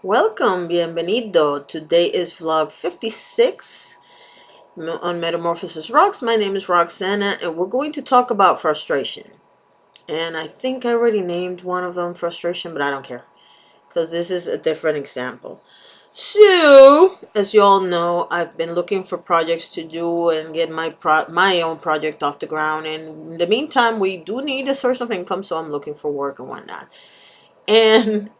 Welcome, bienvenido. Today is vlog 56 on Metamorphosis Rocks. My name is Roxana, and we're going to talk about frustration. And I think I already named one of them frustration, but I don't care because this is a different example. So, as you all know, I've been looking for projects to do and get my own project off the ground. And in the meantime, we do need a source of income, so I'm looking for work and whatnot. And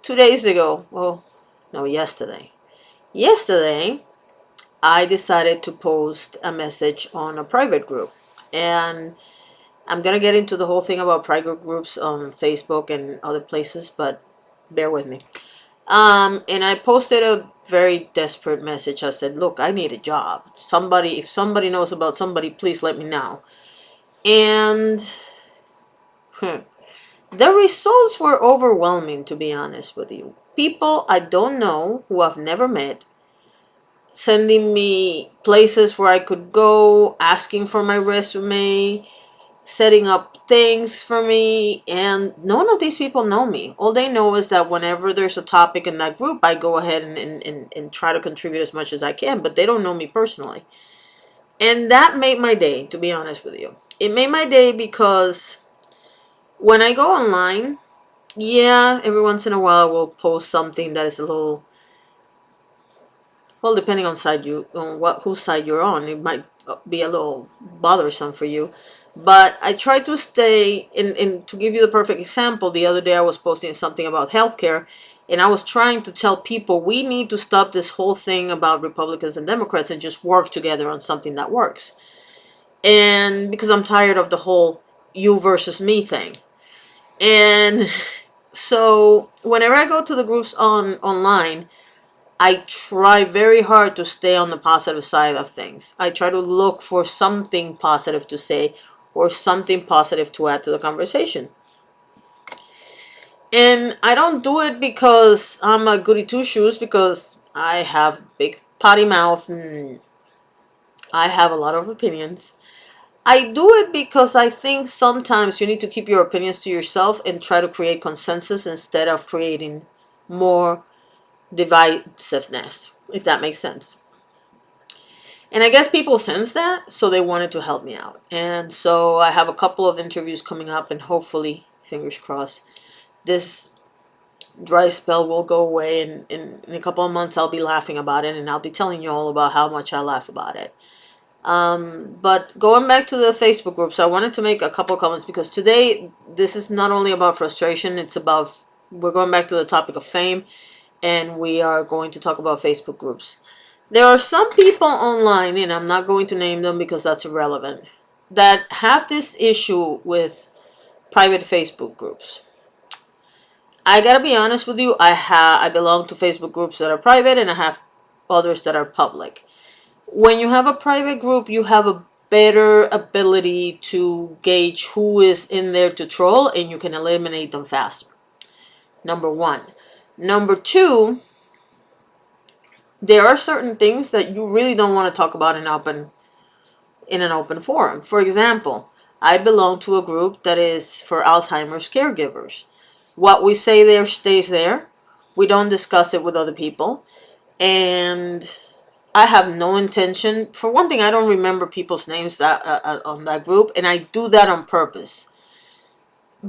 2 days ago, well, no, yesterday, I decided to post a message on a private group. And I'm going to get into the whole thing about private groups on Facebook and other places, but bear with me. And I posted a very desperate message. I said, look, I need a job. If somebody knows about somebody, please let me know. And the results were overwhelming, to be honest with you. People I don't know, who I've never met, sending me places where I could go, asking for my resume, setting up things for me, and none of these people know me. All they know is that whenever there's a topic in that group, I go ahead and try to contribute as much as I can, but they don't know me personally. And that made my day, to be honest with you. It made my day because when I go online, yeah, every once in a while I will post something that is a little, well, depending on whose side you're on, it might be a little bothersome for you. But I try to stay in. To give you the perfect example, the other day I was posting something about healthcare, and I was trying to tell people we need to stop this whole thing about Republicans and Democrats and just work together on something that works. And because I'm tired of the whole you versus me thing. And so whenever I go to the groups online, I try very hard to stay on the positive side of things. I try to look for something positive to say or something positive to add to the conversation. And I don't do it because I'm a goody two shoes, because I have big potty mouth and I have a lot of opinions. I do it because I think sometimes you need to keep your opinions to yourself and try to create consensus instead of creating more divisiveness, if that makes sense. And I guess people sense that, so they wanted to help me out. And so I have a couple of interviews coming up, and hopefully, fingers crossed, this dry spell will go away. And in a couple of months, I'll be laughing about it, and I'll be telling you all about how much I laugh about it. But going back to the Facebook groups, I wanted to make a couple of comments because today, this is not only about frustration, we're going back to the topic of fame, and we are going to talk about Facebook groups. There are some people online, and I'm not going to name them because that's irrelevant, that have this issue with private Facebook groups. I gotta be honest with you, I belong to Facebook groups that are private, and I have others that are public. When you have a private group, you have a better ability to gauge who is in there to troll, and you can eliminate them faster. Number one. Number two, there are certain things that you really don't want to talk about in an open forum. For example, I belong to a group that is for Alzheimer's caregivers. What we say there stays there. We don't discuss it with other people. And I have no intention. For one thing, I don't remember people's names on that group, and I do that on purpose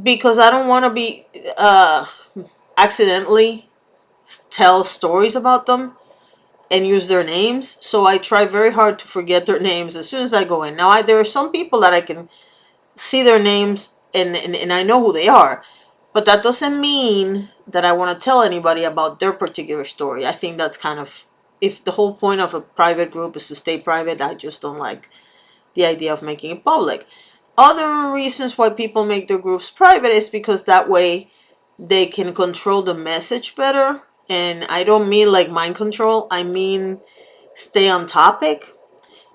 because I don't want to be accidentally tell stories about them and use their names. So I try very hard to forget their names as soon as I go in. Now, there are some people that I can see their names and I know who they are. But that doesn't mean that I want to tell anybody about their particular story. I think that's kind of, if the whole point of a private group is to stay private, I just don't like the idea of making it public. Other reasons why people make their groups private is because that way they can control the message better. And I don't mean like mind control. I mean stay on topic.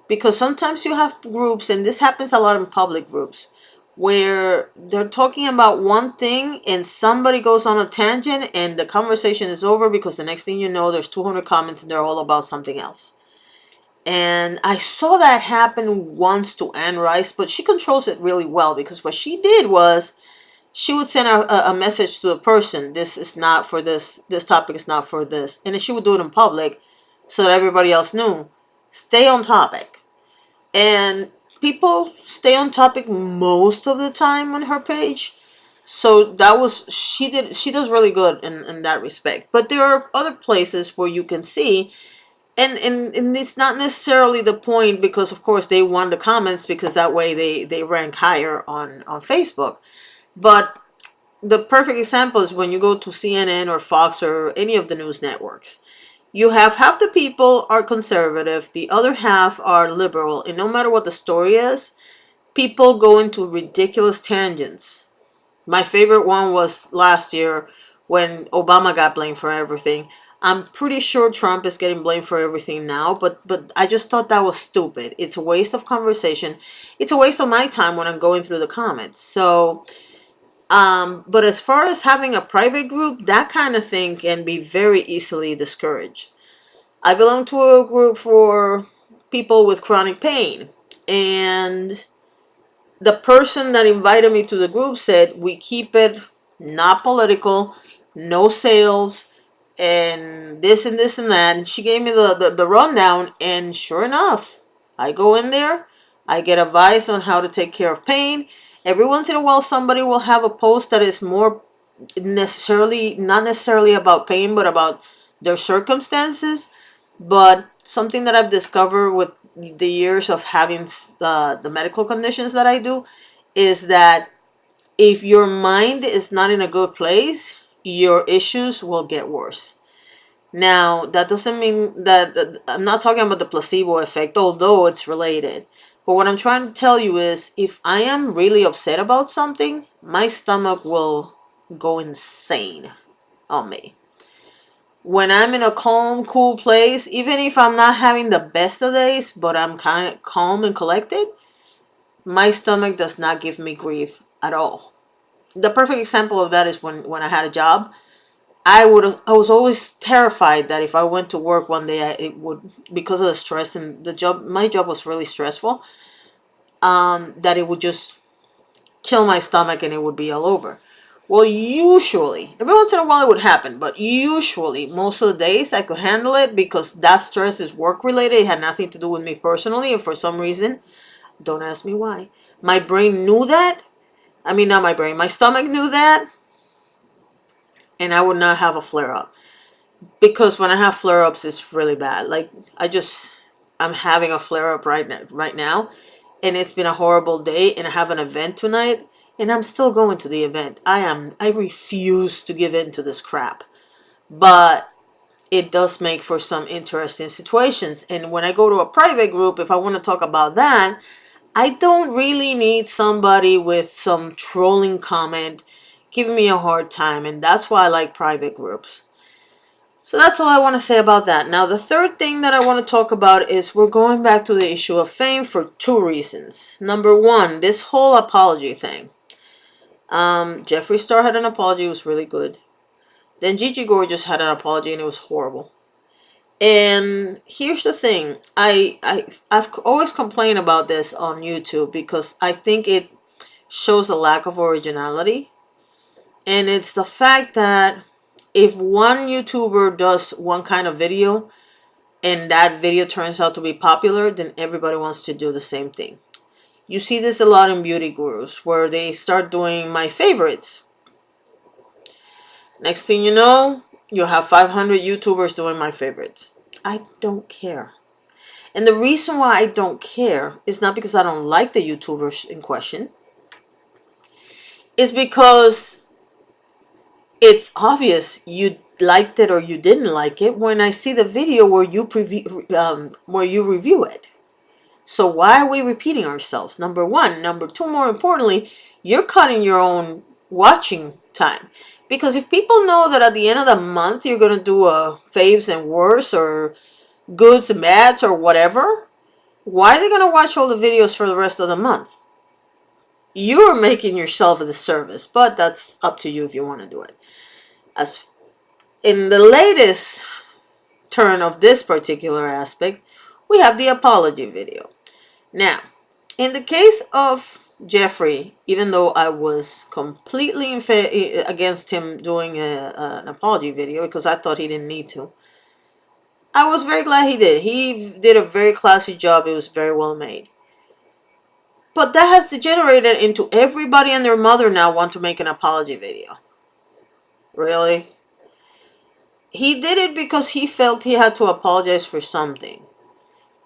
Because sometimes you have groups, and this happens a lot in public groups, where they're talking about one thing and somebody goes on a tangent and the conversation is over because the next thing you know, there's 200 comments and they're all about something else. And I saw that happen once to Anne Rice, but she controls it really well because what she did was she would send a message to the person. This is not for this. This topic is not for this. And then she would do it in public so that everybody else knew. Stay on topic. And people stay on topic most of the time on her page. So that was, she does really good in that respect. But there are other places where you can see, and it's not necessarily the point, because of course they want the comments, because that way they rank higher on Facebook. But the perfect example is when you go to CNN or Fox or any of the news networks. You have half the people are conservative, the other half are liberal, and no matter what the story is, people go into ridiculous tangents. My favorite one was last year when Obama got blamed for everything. I'm pretty sure Trump is getting blamed for everything now, but I just thought that was stupid. It's a waste of conversation. It's a waste of my time when I'm going through the comments. So, but as far as having a private group, that kind of thing can be very easily discouraged. I belong to a group for people with chronic pain, and the person that invited me to the group said, we keep it not political, no sales, and this and this and that. And she gave me the rundown, and sure enough, I go in there, I get advice on how to take care of pain. Every once in a while, somebody will have a post that is more not necessarily about pain, but about their circumstances. But something that I've discovered with the years of having the medical conditions that I do is that if your mind is not in a good place, your issues will get worse. Now, that doesn't mean that I'm not talking about the placebo effect, although it's related. But what I'm trying to tell you is, if I am really upset about something, my stomach will go insane on me. When I'm in a calm, cool place, even if I'm not having the best of days, but I'm kind of calm and collected, my stomach does not give me grief at all. The perfect example of that is when I had a job. I was always terrified that if I went to work one day, it would, because of the stress and my job was really stressful, that it would just kill my stomach and it would be all over. Well, usually, every once in a while it would happen, but usually, most of the days I could handle it because that stress is work related. It had nothing to do with me personally, and for some reason, don't ask me why, my brain knew that. I mean, not my brain, my stomach knew that, and I would not have a flare up. Because when I have flare ups, it's really bad. Like, I'm having a flare up right now, and it's been a horrible day, and I have an event tonight. And I'm still going to the event. I refuse to give in to this crap. But it does make for some interesting situations. And when I go to a private group, if I want to talk about that, I don't really need somebody with some trolling comment giving me a hard time. And that's why I like private groups. So that's all I want to say about that. Now, the third thing that I want to talk about is we're going back to the issue of fame for two reasons. Number one, this whole apology thing. Jeffree Star had an apology, it was really good. Then Gigi Gorgeous had an apology and it was horrible. And here's the thing, I've always complained about this on YouTube because I think it shows a lack of originality. And it's the fact that if one YouTuber does one kind of video and that video turns out to be popular, then everybody wants to do the same thing. You see this a lot in beauty gurus where they start doing my favorites. Next thing you know, you'll have 500 YouTubers doing my favorites. I don't care. And the reason why I don't care is not because I don't like the YouTubers in question. It's because it's obvious you liked it or you didn't like it when I see the video where you review it. So why are we repeating ourselves? Number one. Number two, more importantly, you're cutting your own watching time. Because if people know that at the end of the month you're going to do a faves and worst or goods and bads or whatever, why are they going to watch all the videos for the rest of the month? You're making yourself a disservice, but that's up to you if you want to do it. As in the latest turn of this particular aspect, we have the apology video. Now, in the case of Jeffree, even though I was completely against him doing an apology video because I thought he didn't need to, I was very glad he did. He did a very classy job. It was very well made. But that has degenerated into everybody and their mother now want to make an apology video. Really? He did it because he felt he had to apologize for something.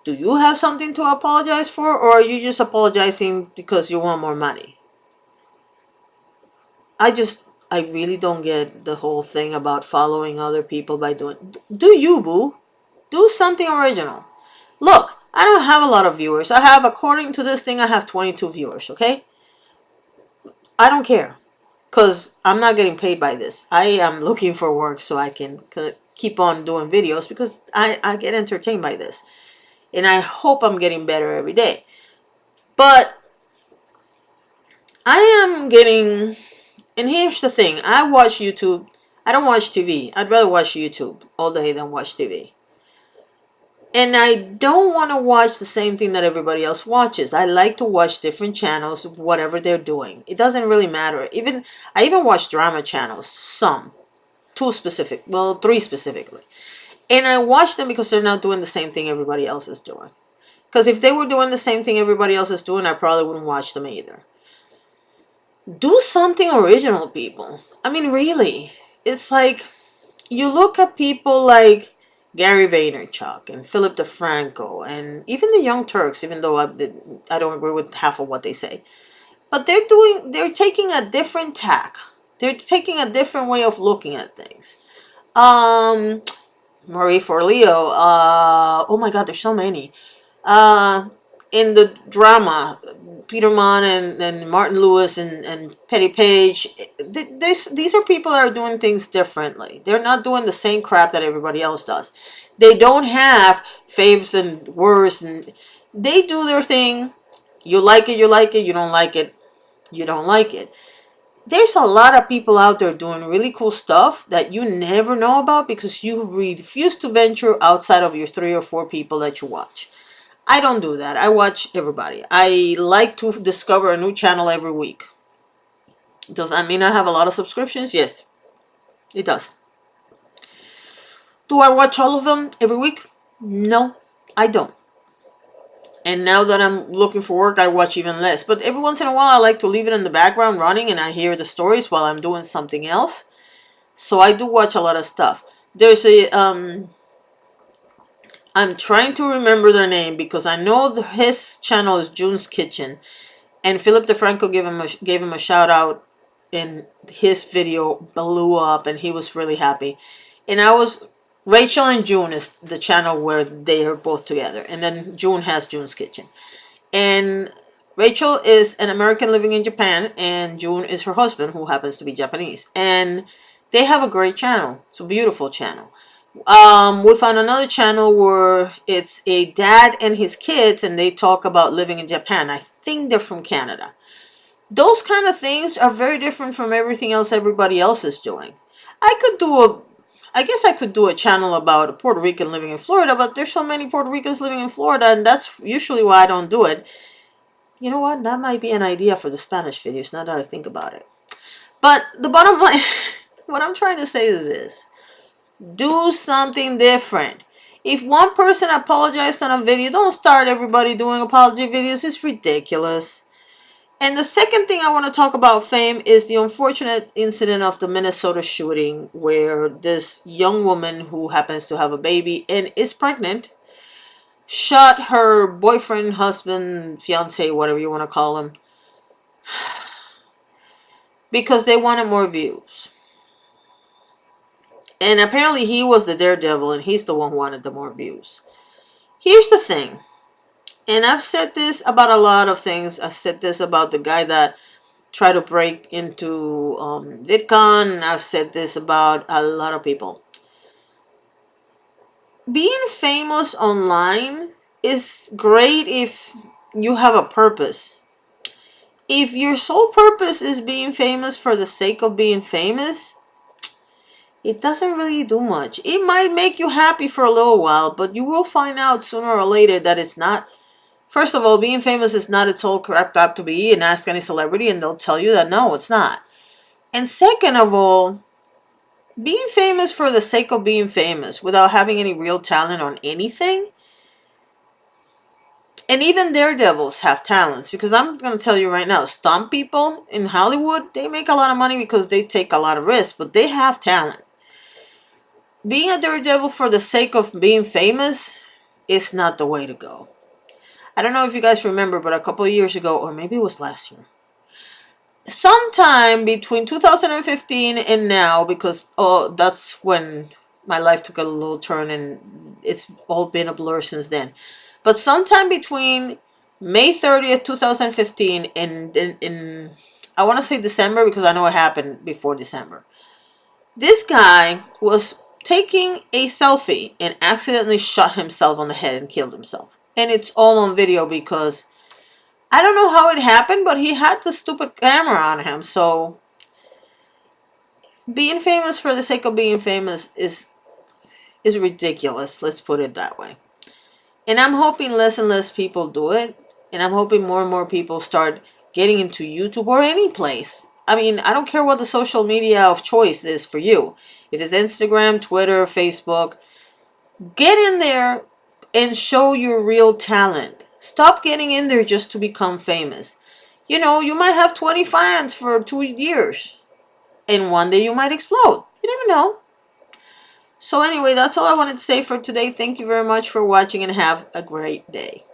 Do you have something to apologize for, or are you just apologizing because you want more money? I really don't get the whole thing about following other people by doing... Do you, boo? Do something original. Look, I don't have a lot of viewers. I have, according to this thing, I have 22 viewers, okay? I don't care, because I'm not getting paid by this. I am looking for work so I can keep on doing videos because I get entertained by this. And I hope I'm getting better every day. But I am getting... And here's the thing. I watch YouTube. I don't watch TV. I'd rather watch YouTube all day than watch TV. And I don't want to watch the same thing that everybody else watches. I like to watch different channels, whatever they're doing. It doesn't really matter. I even watch drama channels. Some. 2 specific. Well, 3 specifically. And I watch them because they're not doing the same thing everybody else is doing. Because if they were doing the same thing everybody else is doing, I probably wouldn't watch them either. Do something original, people. I mean, really. It's like, you look at people like Gary Vaynerchuk and Philip DeFranco and even the Young Turks, even though I don't agree with half of what they say. But they're taking a different tack. They're taking a different way of looking at things. Marie Forleo, oh my God, there's so many. In the drama, Peter Mon and Martin Lewis and Petty Page, these are people that are doing things differently. They're not doing the same crap that everybody else does. They don't have faves and worst, and they do their thing. You like it, you like it. You don't like it, you don't like it. There's a lot of people out there doing really cool stuff that you never know about because you refuse to venture outside of your 3 or 4 people that you watch. I don't do that. I watch everybody. I like to discover a new channel every week. Does that mean I have a lot of subscriptions? Yes, it does. Do I watch all of them every week? No, I don't. And now that I'm looking for work, I watch even less. But every once in a while, I like to leave it in the background running and I hear the stories while I'm doing something else. So I do watch a lot of stuff. There's a... I'm trying to remember their name because I know his channel is June's Kitchen. And Philip DeFranco gave him a shout out in his video, blew up, and he was really happy. And Rachel and June is the channel where they are both together. And then June has June's Kitchen. And Rachel is an American living in Japan, and June is her husband, who happens to be Japanese. And they have a great channel. It's a beautiful channel. We found another channel where it's a dad and his kids, and they talk about living in Japan. I think they're from Canada. Those kind of things are very different from everything else everybody else is doing. I guess I could do a channel about a Puerto Rican living in Florida, but there's so many Puerto Ricans living in Florida, and that's usually why I don't do it. You know what? That might be an idea for the Spanish videos, now that I think about it. But the bottom line, what I'm trying to say is this. Do something different. If one person apologized on a video, don't start everybody doing apology videos. It's ridiculous. And the second thing I want to talk about fame is the unfortunate incident of the Minnesota shooting where this young woman who happens to have a baby and is pregnant shot her boyfriend, husband, fiance, whatever you want to call him, because they wanted more views. And apparently he was the daredevil and he's the one who wanted the more views. Here's the thing. And I've said this about a lot of things. I said this about the guy that tried to break into VidCon. And I've said this about a lot of people. Being famous online is great if you have a purpose. If your sole purpose is being famous for the sake of being famous, it doesn't really do much. It might make you happy for a little while, but you will find out sooner or later that it's not First of all, being famous is not its all cracked up to be, and ask any celebrity and they'll tell you that no, it's not. And second of all, being famous for the sake of being famous without having any real talent on anything, and even daredevils have talents, because I'm going to tell you right now, stunt people in Hollywood, they make a lot of money because they take a lot of risks, but they have talent. Being a daredevil for the sake of being famous is not the way to go. I don't know if you guys remember, but a couple of years ago, or maybe it was last year, sometime between 2015 and now, because that's when my life took a little turn and it's all been a blur since then. But sometime between May 30th, 2015 and in I want to say December, because I know it happened before December. This guy was taking a selfie and accidentally shot himself on the head and killed himself. And it's all on video because I don't know how it happened, but he had the stupid camera on him. So being famous for the sake of being famous is ridiculous. Let's put it that way. And I'm hoping less and less people do it. And I'm hoping more and more people start getting into YouTube or any place. I mean, I don't care what the social media of choice is for you. If it's Instagram, Twitter, Facebook, get in there and show your real talent. Stop getting in there just to become famous. You know, you might have 20 fans for 2 years. And one day you might explode. You never know. So anyway, that's all I wanted to say for today. Thank you very much for watching and have a great day.